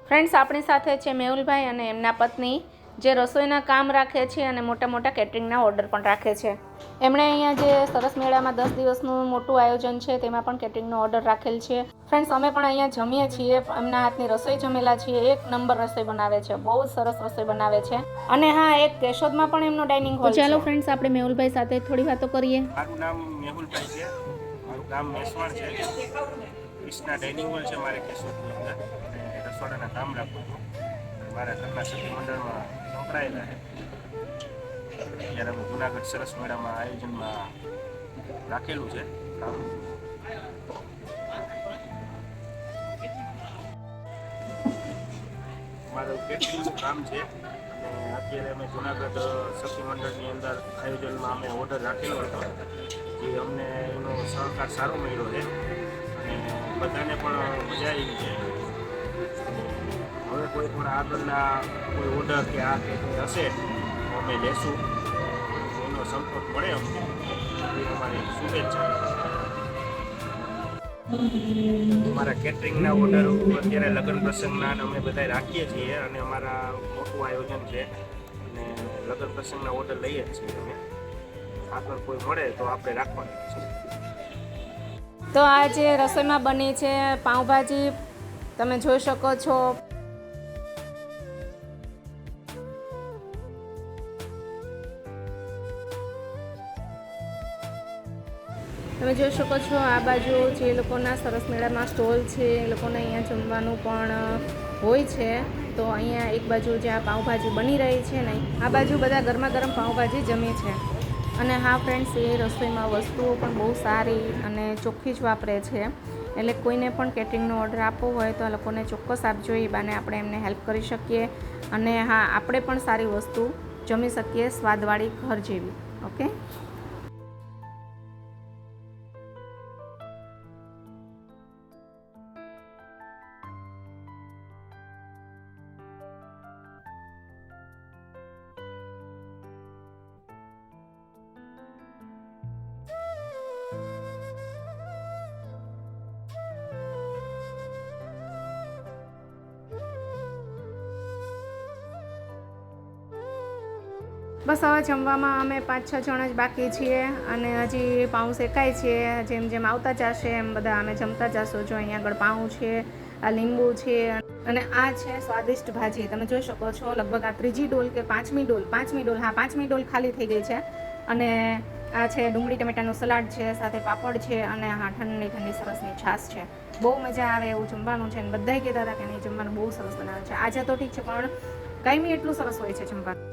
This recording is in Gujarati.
ફ્રેન્ડ્સ, આપણી સાથે છે મેહુલભાઈ અને એમના પત્ની, જે રસોઈના કામ રાખે છે અને મોટા મોટા કેટરિંગના ઓર્ડર પણ રાખે છે. એમણે અહીંયા જે સરસ મેળામાં 10 દિવસનું મોટું આયોજન છે તેમાં પણ કેટરિંગનો ઓર્ડર રાખેલ છે. ફ્રેન્ડ્સ, અમે પણ અહીંયા જમીએ છીએ, એમના હાથની રસોઈ જમેલા છીએ. એક નંબર રસોઈ બનાવે છે, બહુ જ સરસ રસોઈ બનાવે છે. અને હા, એક કેશોદમાં પણ એમનો ડાઇનિંગ હોલ છે. ચાલો ફ્રેન્ડ્સ, આપણે મેહુલભાઈ સાથે થોડી વાતો કરીએ. મારું નામ મેહુલભાઈ છે, મારું ગામ મેસવાણ છે. કૃષ્ણા ડાઇનિંગ હોલ છે મારે કેશોદની અંદર, અને રસોડાના કામ રાખું છું. મારા ઘરના સખી મંડળમાં સંકળાયેલા છે. અત્યારે અમે જુનાગઢ સરસ મેળામાં આયોજનમાં રાખેલું છે કામ. મારું કેટરિંગનું કામ છે, અને અત્યારે અમે જુનાગઢ સખી મંડળની અંદર આયોજનમાં અમે ઓર્ડર રાખેલો હતો, જે અમને એનો સહકાર સારો મળ્યો છે અને બધાને પણ મજા આવી છે. હવે કોઈ પણ આગળના કોઈ ઓર્ડર કે આ કે હશે તો અમે લેશું, એનો સંપર્ક મળે અમને એ અમારી શુભેચ્છા. અમારા કેટરિંગના ઓર્ડર અત્યારે લગ્ન પ્રસંગના અમે બધા રાખીએ છીએ, અને અમારા મોટું આયોજન છે અને લગ્ન પ્રસંગના ઓર્ડર લઈએ જ છીએ અમે. આગળ કોઈ મળે તો આપણે રાખવાની છે. તો આ જે રસોઈમાં બની છે પાઉંભાજી, તમે જોઈ શકો છો. તમે જોઈ શકો છો આ બાજુ જે લોકોના સરસ મેળામાં સ્ટોલ છે એ લોકોને અહીંયા જમવાનું પણ હોય છે. તો અહીંયા એક બાજુ જે આ પાઉંભાજી બની રહી છે ને, આ બાજુ બધા ગરમા ગરમ પાઉંભાજી જમે છે. અને હા ફ્રેન્ડ્સ, એ રસોઈમાં વસ્તુઓ પણ બહુ સારી અને ચોખ્ખી જ વાપરે છે. એટલે કોઈને પણ કેટરિંગનો ઓર્ડર આપવો હોય તો આ લોકોને ચોક્કસ આપજો, એ બાને આપણે એમને હેલ્પ કરી શકીએ. અને હા, આપણે પણ સારી વસ્તુ જમી શકીએ, સ્વાદવાળી ઘર જેવી. ઓકે. બસ હવે જમવામાં અમે 5-6 જણા જ બાકી છીએ, અને હજી પાઉં શેકાય છે. જેમ જેમ આવતા જશે એમ બધા અમે જમતા જશું. જો અહીંયા આગળ પાઉં છે, આ લીંબુ છે, અને આ છે સ્વાદિષ્ટ ભાજી. તમે જોઈ શકો છો, લગભગ આ 3જી ડોલ કે 5મી ડોલ, હા 5મી ડોલ ખાલી થઈ ગઈ છે. અને આ છે ડુંગળી ટમેટાનું સલાડ છે, સાથે પાપડ છે, અને હા ઠંડી ઠંડી સરસની છાશ છે. બહુ મજા આવે એવું જમવાનું છે, અને બધાય કહેતા હતા કે નહીં, જમવાનું બહુ સરસ બનાવે છે. આજે તો ઠીક છે, પણ કાંઈ એટલું સરસ હોય છે જમવાનું.